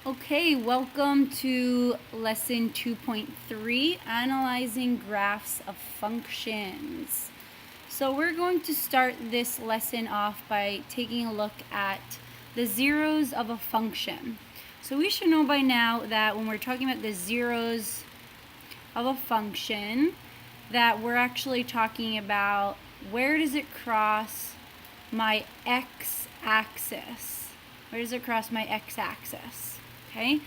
Okay, welcome to lesson 2.3, analyzing graphs of functions. So we're going to start this lesson off by taking a look at the zeros of a function. So we should know by now that when we're talking about the zeros of a function, that we're actually talking about where does it cross my x-axis? Where does it cross my x-axis? Okay,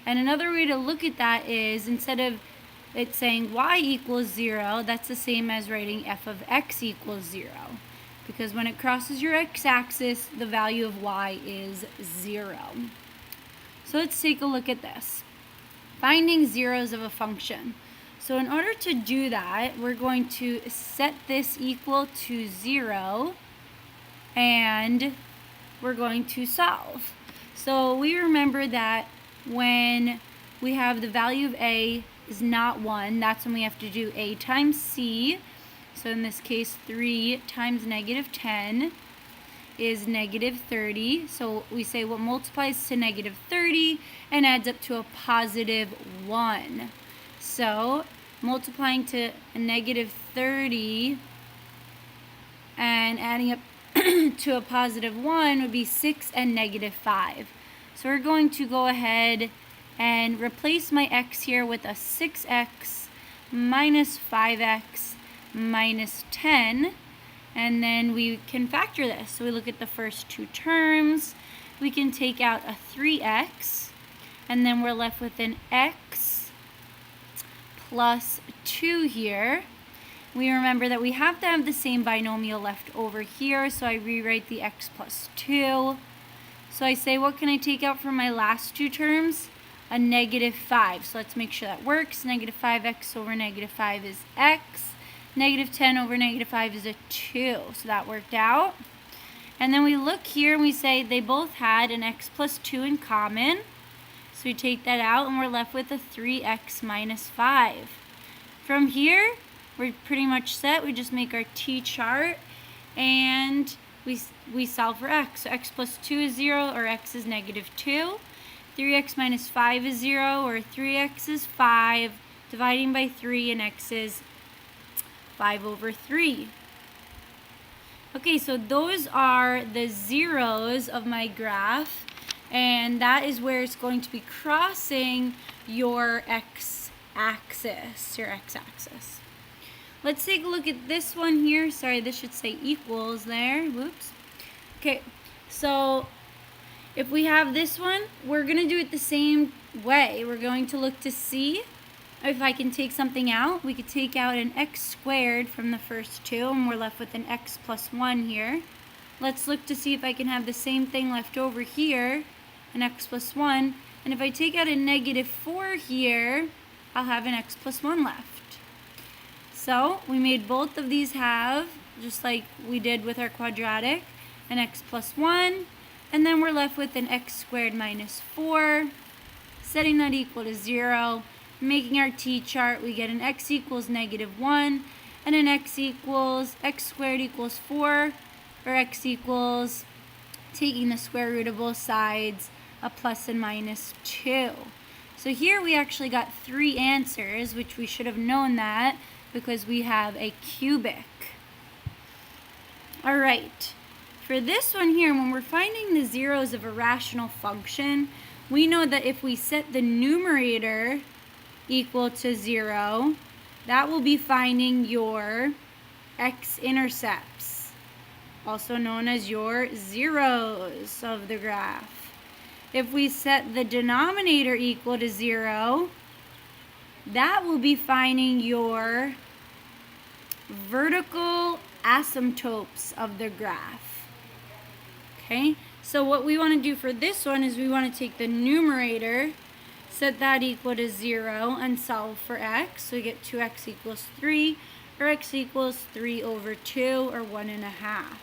and another way to look at that is instead of it saying y equals 0, that's the same as writing f of x equals 0. Because when it crosses your x-axis, the value of y is 0. So let's take a look at this. Finding zeros of a function. So in order to do that, we're going to set this equal to 0, and we're going to solve. So we remember that when we have the value of a is not 1, that's when we have to do a times c. So in this case, 3 times negative 10 is negative 30. So we say what multiplies to negative 30 and adds up to a positive 1. So multiplying to a negative 30 and adding up to a positive 1 would be 6 and negative 5. So we're going to go ahead and replace my x here with a 6x minus 5x minus 10. And then we can factor this. So we look at the first two terms. We can take out a 3x. And then we're left with an x plus 2 here. We remember that we have to have the same binomial left over here, so I rewrite the x plus 2. So I say, what can I take out from my last two terms? A negative 5. So let's make sure that works. Negative 5x over negative 5 is x. Negative 10 over negative 5 is a 2. So that worked out. And then we look here and we say they both had an x plus 2 in common. So we take that out and we're left with a 3x minus 5. From here, we're pretty much set. We just make our t-chart and we solve for x. So x plus 2 is 0, or x is negative 2. 3x minus 5 is 0, or 3x is 5. Dividing by 3, and x is 5 over 3. Okay, so those are the zeros of my graph, and that is where it's going to be crossing your x-axis, Let's take a look at this one here. Sorry, this should say equals there. Whoops. Okay, so if we have this one, we're going to do it the same way. We're going to look to see if I can take something out. We could take out an x squared from the first two, and we're left with an x plus 1 here. Let's look to see if I can have the same thing left over here, an x plus 1. And if I take out a negative 4 here, I'll have an x plus 1 left. So we made both of these have, just like we did with our quadratic, an x plus 1, and then we're left with an x squared minus 4, setting that equal to 0. Making our t-chart, we get an x equals negative 1, and an x squared equals 4, or x equals, taking the square root of both sides, a plus and minus 2. So here we actually got 3 answers, which we should have known that, because we have a cubic. All right, for this one here, when we're finding the zeros of a rational function, we know that if we set the numerator equal to 0, that will be finding your x-intercepts, also known as your zeros of the graph. If we set the denominator equal to 0, that will be finding your vertical asymptotes of the graph. Okay, so what we want to do for this one is we want to take the numerator, set that equal to 0, and solve for x. So we get 2x equals 3, or x equals 3 over 2, or 1 1/2.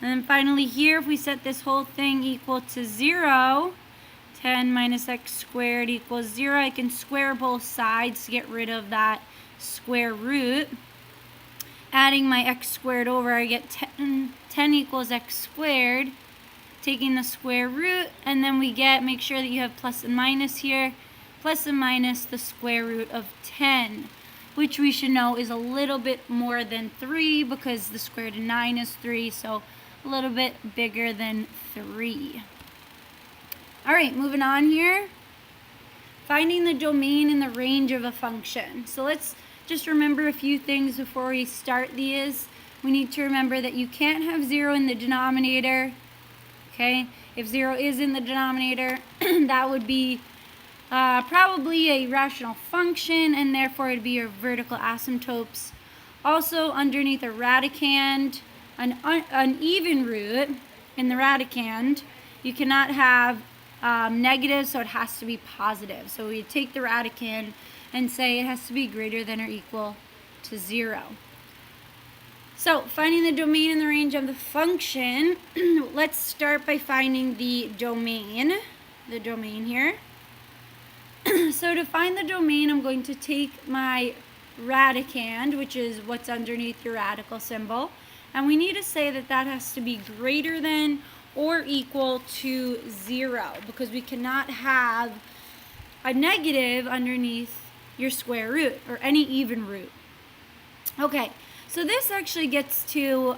And then finally here, if we set this whole thing equal to 0, 10 minus x squared equals 0. I can square both sides to get rid of that square root. Adding my x squared over, I get 10 equals x squared taking the square root, and then we get, make sure that you have plus and minus here, plus and minus the square root of 10, which we should know is a little bit more than 3 because the square root of 9 is 3, so a little bit bigger than 3. All right, moving on here. Finding the domain and the range of a function. So let's just remember a few things before we start these. We need to remember that you can't have 0 in the denominator. Okay, if 0 is in the denominator, that would be probably a rational function, and therefore it would be your vertical asymptotes. Also, underneath a radicand, an even root in the radicand, you cannot have negative, so it has to be positive. So we take the radicand and say it has to be greater than or equal to 0. So finding the domain and the range of the function, let's start by finding the domain here. So to find the domain, I'm going to take my radicand, which is what's underneath your radical symbol, and we need to say that that has to be greater than or equal to 0, because we cannot have a negative underneath your square root or any even root. Okay, so this actually gets to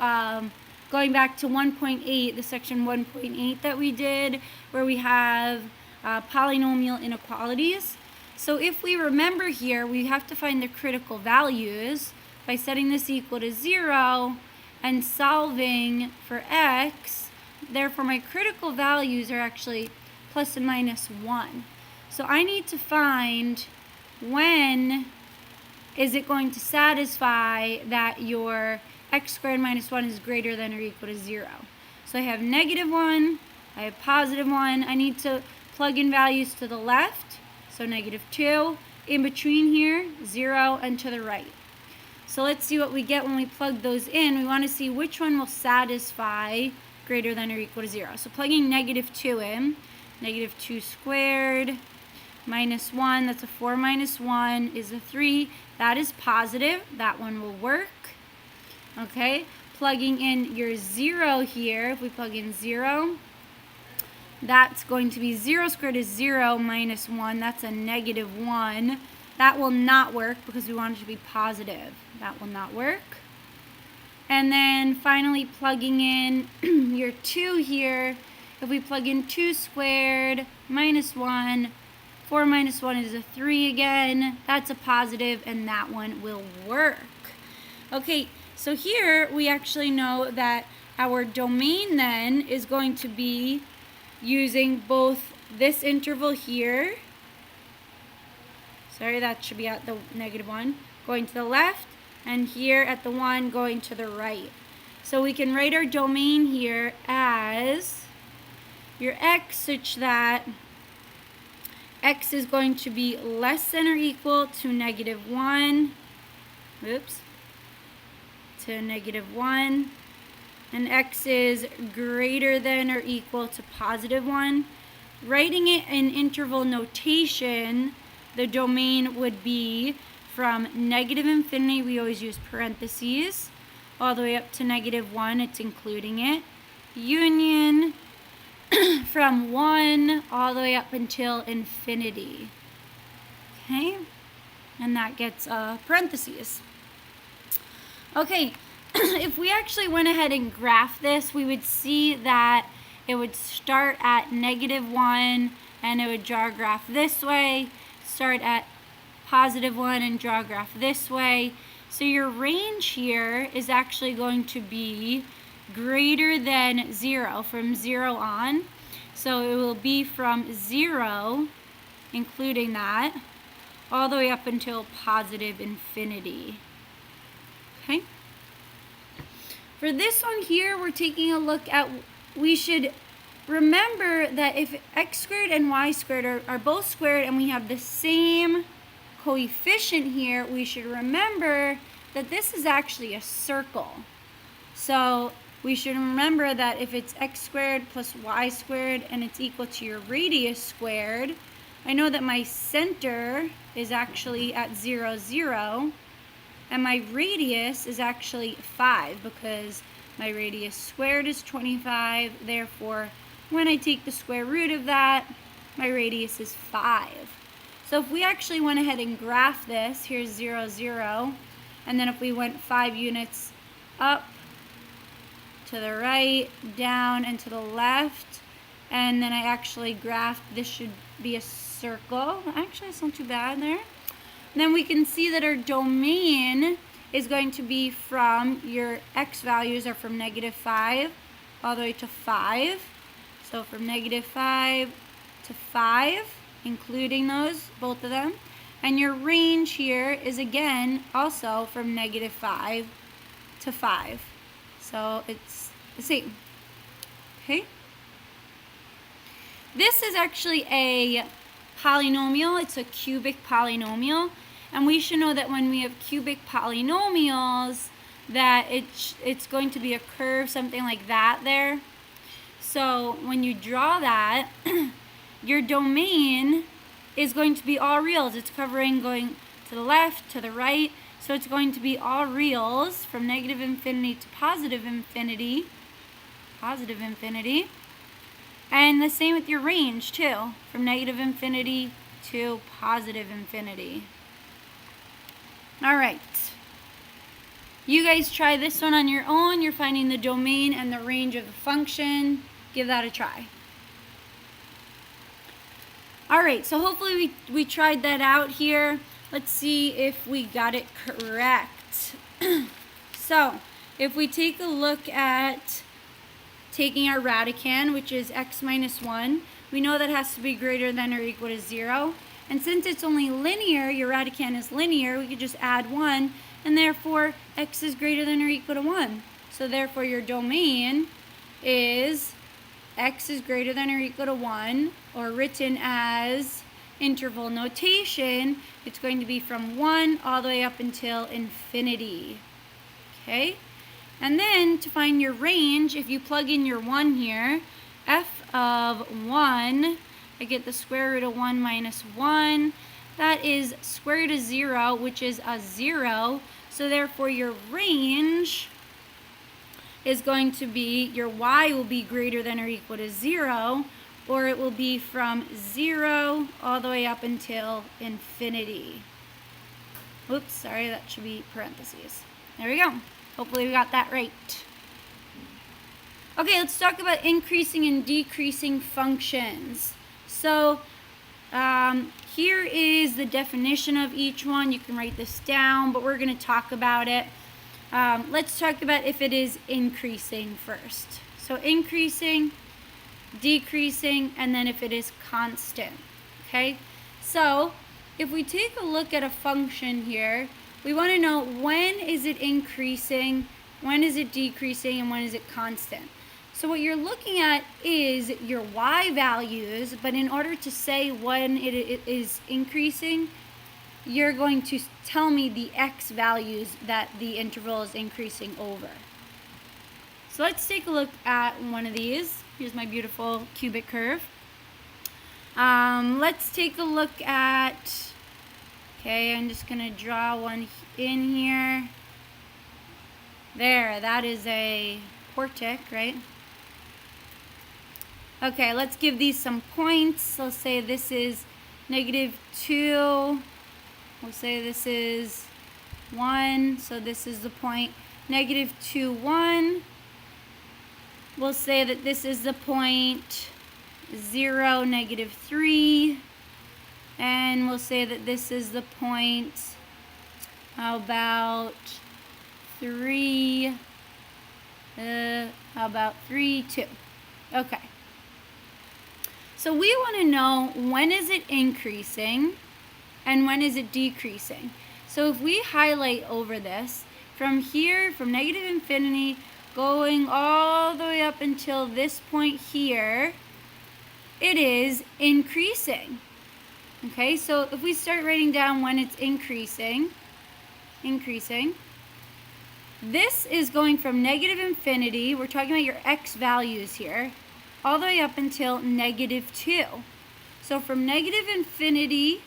going back to 1.8, the section 1.8 that we did, where we have polynomial inequalities. So if we remember here, we have to find the critical values by setting this equal to 0 and solving for x. Therefore, my critical values are actually plus and minus 1. So I need to find when is it going to satisfy that your x squared minus 1 is greater than or equal to 0. So I have negative 1, I have positive 1. I need to plug in values to the left, so negative 2. In between here, 0, and to the right. So let's see what we get when we plug those in. We want to see which one will satisfy greater than or equal to 0. So plugging negative 2 in, negative 2 squared minus 1, that's a 4 minus 1 is a 3. That is positive. That one will work. Okay, plugging in your 0 here, if we plug in 0, that's going to be 0 squared is 0 minus 1. That's a negative 1. That will not work because we want it to be positive. That will not work. And then finally plugging in your 2 here. If we plug in 2 squared minus 1, 4 minus 1 is a 3 again. That's a positive, and that one will work. Okay, so here we actually know that our domain then is going to be using both this interval here. Sorry, that should be at the negative 1, going to the left, and here at the 1 going to the right. So we can write our domain here as your x such that x is going to be less than or equal to negative 1, to negative 1, and x is greater than or equal to positive 1. Writing it in interval notation, the domain would be from negative infinity, we always use parentheses, all the way up to negative 1, it's including it, union from 1 all the way up until infinity. Okay, and that gets parentheses. Okay, if we actually went ahead and graphed this, we would see that it would start at negative 1 and it would draw a graph this way, start at positive 1 and draw a graph this way. So your range here is actually going to be greater than 0 from 0 on. So it will be from 0, including that, all the way up until positive infinity. Okay? For this one here, we're taking a look at, we should remember that if x squared and y squared are both squared and we have the same coefficient here, we should remember that this is actually a circle. So we should remember that if it's x squared plus y squared and it's equal to your radius squared, I know that my center is actually at 0, 0, and my radius is actually 5 because my radius squared is 25, therefore When I take the square root of that, my radius is 5. So if we actually went ahead and graphed this, here's 0, 0, and then if we went 5 units up, to the right, down, and to the left, and then I actually graphed, this should be a circle. Actually, it's not too bad there. And then we can see that our domain is going to be from, your x values are from -5 all the way to 5. So from -5 to 5, including those, both of them. And your range here is again also from -5 to 5. So it's the same. Okay? This is actually a polynomial. It's a cubic polynomial. And we should know that when we have cubic polynomials, that it's going to be a curve, something like that there. So when you draw that, your domain is going to be all reals. It's covering going to the left, to the right. So it's going to be all reals from -infinity to positive infinity. And the same with your range too, from -infinity to positive infinity. All right. You guys try this one on your own. You're finding the domain and the range of the function. Give that a try. All right, so hopefully we tried that out here. Let's see if we got it correct. So if we take a look at taking our radicand, which is x minus 1, we know that has to be greater than or equal to 0. And since it's only linear, your radicand is linear, we could just add 1, and therefore x is greater than or equal to 1. So therefore your domain is x is greater than or equal to 1, or written as interval notation, it's going to be from 1 all the way up until infinity. Okay? And then to find your range, if you plug in your 1 here, f of 1, I get the square root of 1 minus 1. That is square root of 0, which is a 0. So therefore your range is going to be, your y will be greater than or equal to 0, or it will be from 0 all the way up until infinity. Oops, sorry, that should be parentheses. There we go. Hopefully we got that right. Okay, let's talk about increasing and decreasing functions. So here is the definition of each one. You can write this down, but we're going to talk about it. Let's talk about if it is increasing first. So increasing, decreasing, and then if it is constant. Okay? So if we take a look at a function here, we want to know when is it increasing, when is it decreasing, and when is it constant. So what you're looking at is your y values, but in order to say when it is increasing, you're going to tell me the x values that the interval is increasing over. So let's take a look at one of these. Here's my beautiful cubic curve. Let's take a look at, okay, I'm just going to draw one in here. There, that is a portic, right? Okay, let's give these some points. Let's say this is -2. We'll say this is 1. So this is the point -2, 1. We'll say that this is the point 0, -3. And we'll say that this is the point, how about 3, 2. Okay. So we want to know when is it increasing and when is it decreasing. So if we highlight over this, from here, from -infinity, going all the way up until this point here, it is increasing. Okay, so if we start writing down when it's increasing, this is going from -infinity, we're talking about your x values here, all the way up until -2. So from -infinity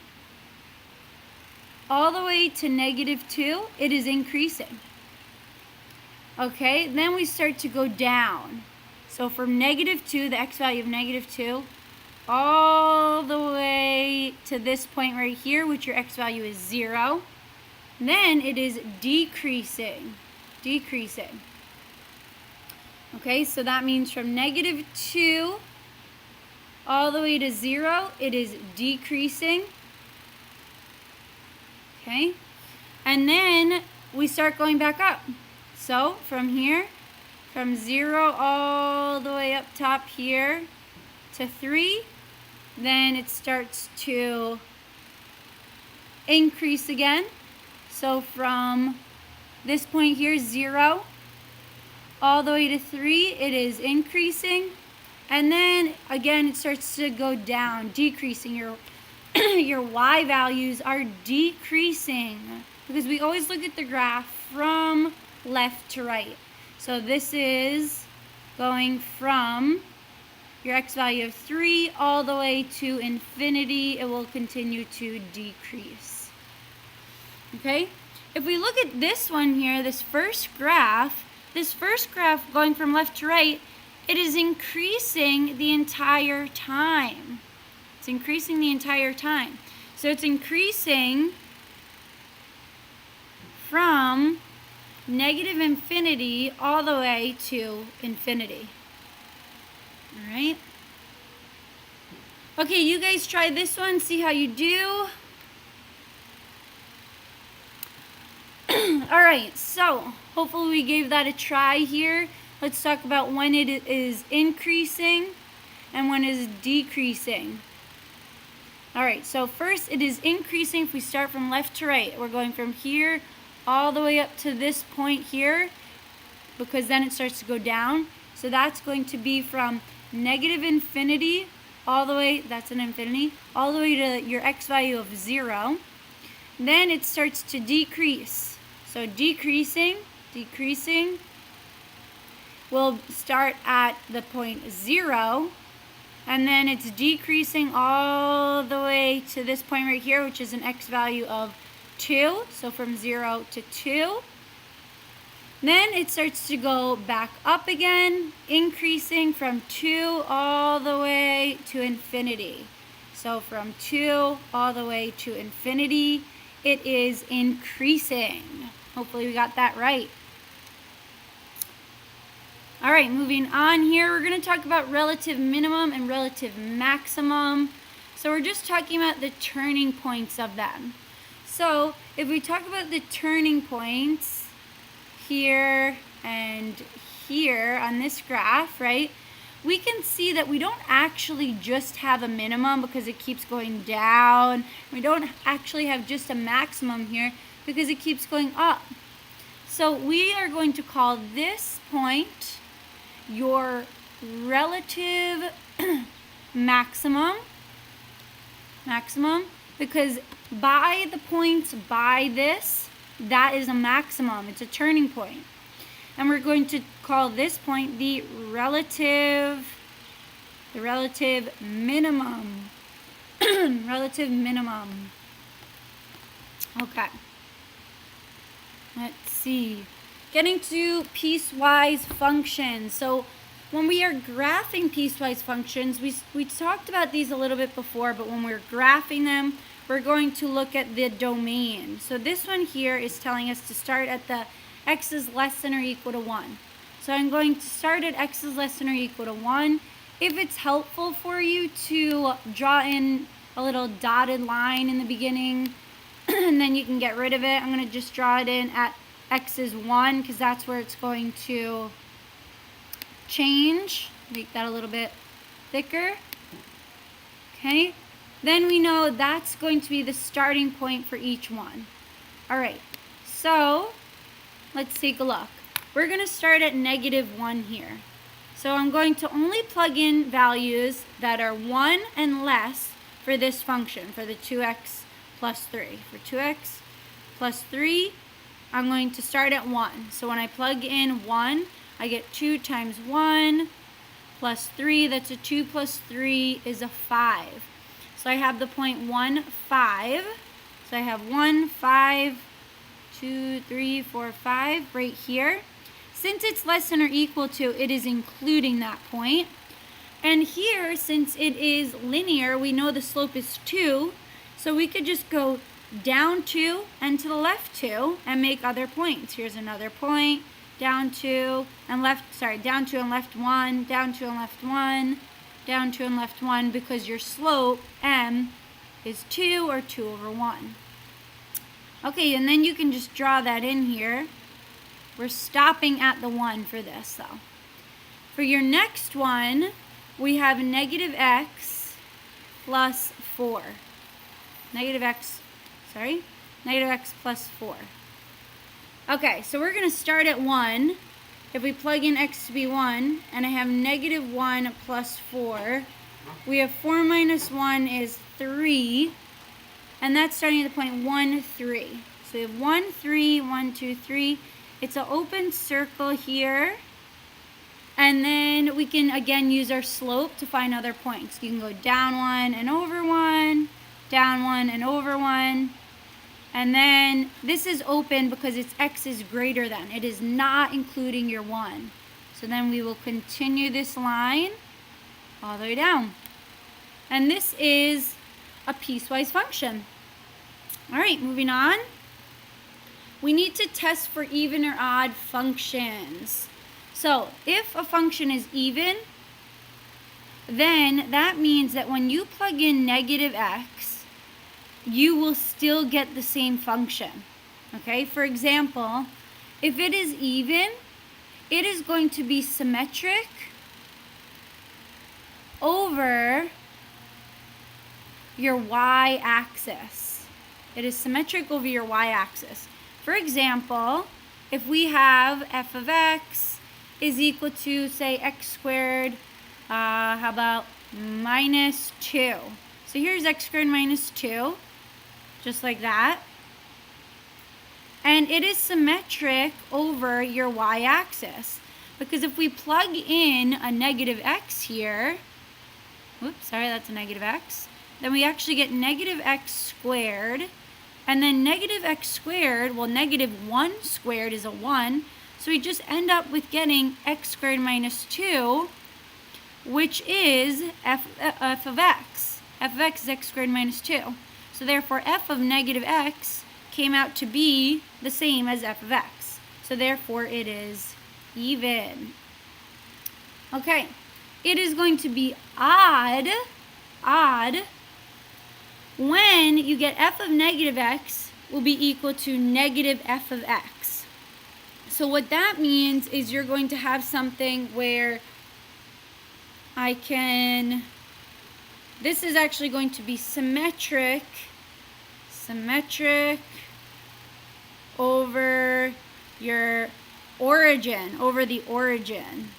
all the way to -2, it is increasing. Okay, then we start to go down. So from -2, the x value of -2, all the way to this point right here, which your x value is 0, then it is decreasing. Okay, so that means from -2 all the way to 0, it is decreasing. Okay, and then we start going back up. So from here, from 0 all the way up top here to 3, then it starts to increase again. So from this point here, 0, all the way to 3, it is increasing. And then again, it starts to go down, decreasing. Your your y values are decreasing because we always look at the graph from left to right. So this is going from your x value of 3 all the way to infinity. It will continue to decrease. Okay? If we look at this one here, this first graph going from left to right, it is increasing the entire time. It's increasing the entire time. So it's increasing from -infinity all the way to infinity. All right? Okay, you guys try this one, see how you do. All right, so hopefully we gave that a try here. Let's talk about when it is increasing and when it is decreasing. All right, so first it is increasing if we start from left to right. We're going from here all the way up to this point here because then it starts to go down. So that's going to be from -infinity all the way, that's an infinity, all the way to your x value of 0. Then it starts to decrease. So decreasing will start at the point 0, and then it's decreasing all the way to this point right here, which is an x value of 2. So from 0 to 2. Then it starts to go back up again, increasing from 2 all the way to infinity. So from 2 all the way to infinity, it is increasing. Hopefully we got that right. All right, moving on here, we're going to talk about relative minimum and relative maximum. So we're just talking about the turning points of them. So if we talk about the turning points here and here on this graph, right, we can see that we don't actually just have a minimum because it keeps going down. We don't actually have just a maximum here because it keeps going up. So we are going to call this point your relative maximum, because by the points by this, that is a maximum. It's a turning point. And we're going to call this point the relative minimum. Relative minimum. Okay. Let's see. Getting to piecewise functions. So when we are graphing piecewise functions, we talked about these a little bit before, but when we're graphing them, we're going to look at the domain. So this one here is telling us to start at the x is less than or equal to 1. So I'm going to start at x is less than or equal to 1. If it's helpful for you to draw in a little dotted line in the beginning, and then you can get rid of it, I'm going to just draw it in at x is 1 because that's where it's going to change. Make that a little bit thicker. Okay. Then we know that's going to be the starting point for each one. All right. So let's take a look. We're going to start at -1 here. So I'm going to only plug in values that are 1 and less for this function, for the 2x plus 3. For 2x plus 3, I'm going to start at 1. So when I plug in 1, I get 2 times 1 plus 3. That's a 2 plus 3 is a 5. So I have the point 1, 5. So I have 1, 5, 2, 3, 4, 5 right here. Since it's less than or equal to, it is including that point. And here, since it is linear, we know the slope is 2, so we could just go down 2 and to the left 2 and make other points. Here's another point, down 2 and left 1, down 2 and left 1, down 2 and left 1, because your slope, m, is 2 or 2 over 1. Okay, and then you can just draw that in here. We're stopping at the 1 for this, though. For your next one, we have negative x plus 4. Negative x plus 4. Okay, so we're going to start at 1. If we plug in x to be 1, and I have negative 1 plus 4, we have 4 minus 1 is 3, and that's starting at the point 1, 3. So we have 1, 3, 1, 2, 3. It's an open circle here. And then we can, again, use our slope to find other points. You can go down 1 and over 1, down 1 and over 1. And then this is open because its x is greater than. It is not including your 1. So then we will continue this line all the way down. And this is a piecewise function. All right, moving on. We need to test for even or odd functions. So if a function is even, then that means that when you plug in negative x, you will still get the same function. Okay, for example, if it is even, it is going to be symmetric over your y-axis. It is symmetric over your y-axis. For example, if we have f of x is equal to, say, x squared, how about minus 2? So here's x squared minus 2, just like that. And it is symmetric over your y-axis, because if we plug in a negative x here, whoops, sorry, that's a negative x, then we actually get negative x squared, and then negative x squared, well, negative 1 squared is a 1, so we just end up with getting x squared minus 2, which is f of x. F of x is x squared minus 2. So therefore, f of negative x came out to be the same as f of x. So therefore, it is even. Okay, it is going to be odd when you get f of negative x will be equal to negative f of x. So what that means is you're going to have something where this is actually going to be symmetric over your origin, over the origin.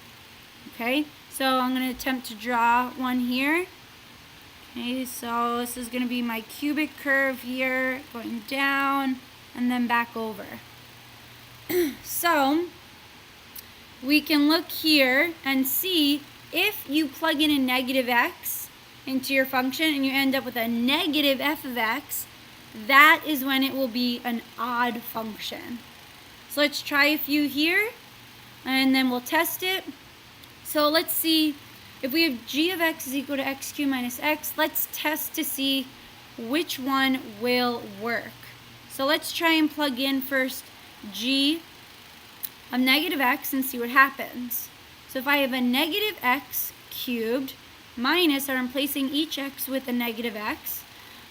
Okay, so I'm going to attempt to draw one here. Okay, so this is going to be my cubic curve here, going down and then back over. So we can look here and see if you plug in a negative x into your function and you end up with a negative f of x, that is when it will be an odd function. So let's try a few here and then we'll test it. So let's see if we have g of x is equal to x cubed minus x. Let's test to see which one will work. So let's try and plug in first g of negative x and see what happens. So if I have a negative x cubed minus, I'm replacing each x with a negative x.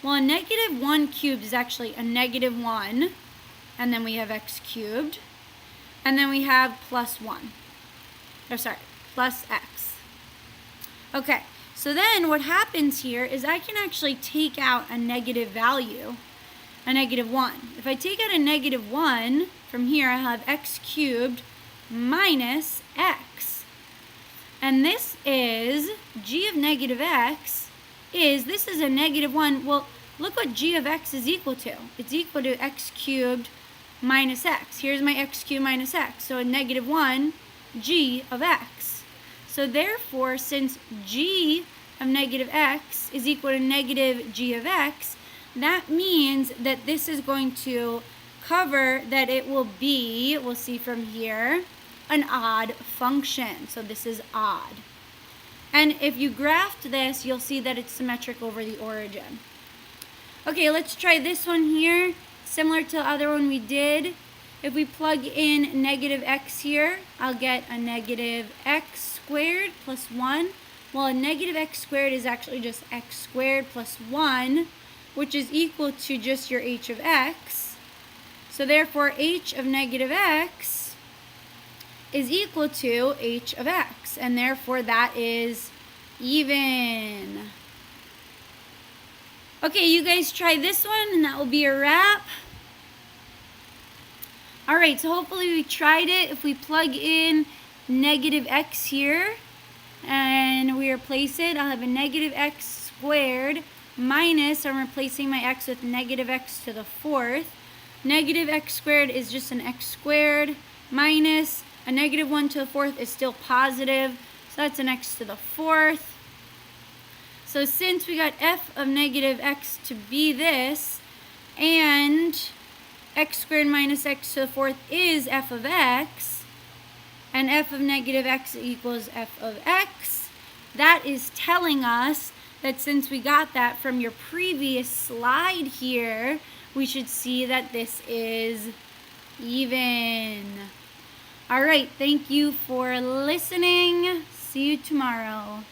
Well, a negative 1 cubed is actually a negative 1, and then we have x cubed, and then we have plus 1. Plus x. Okay, so then what happens here is I can actually take out a negative value, a negative 1. If I take out a negative 1 from here, I have x cubed minus x. And this is g of negative x this is a negative 1. Well, look what g of x is equal to. It's equal to x cubed minus x. Here's my x cubed minus x. So a negative 1 g of x. So therefore, since g of negative x is equal to negative g of x, that means that this is going to cover that it will be, we'll see from here, an odd function. So this is odd. And if you graphed this, you'll see that it's symmetric over the origin. Okay, let's try this one here. Similar to the other one we did. If we plug in negative x here, I'll get a negative x squared plus 1. Well, a negative x squared is actually just x squared plus 1, which is equal to just your h of x. So therefore, h of negative x is equal to h of x, and therefore that is even. Okay, you guys try this one, and that will be a wrap. Alright, so hopefully we tried it. If we plug in negative x here, and we replace it, I'll have a negative x squared minus, I'm replacing my x with negative x to the 4th. Negative x squared is just an x squared minus a negative 1 to the 4th is still positive, so that's an x to the 4th. So since we got f of negative x to be this, and x squared minus x to the 4th is f of x, and f of negative x equals f of x, that is telling us that since we got that from your previous slide here, we should see that this is even. All right, thank you for listening. See you tomorrow.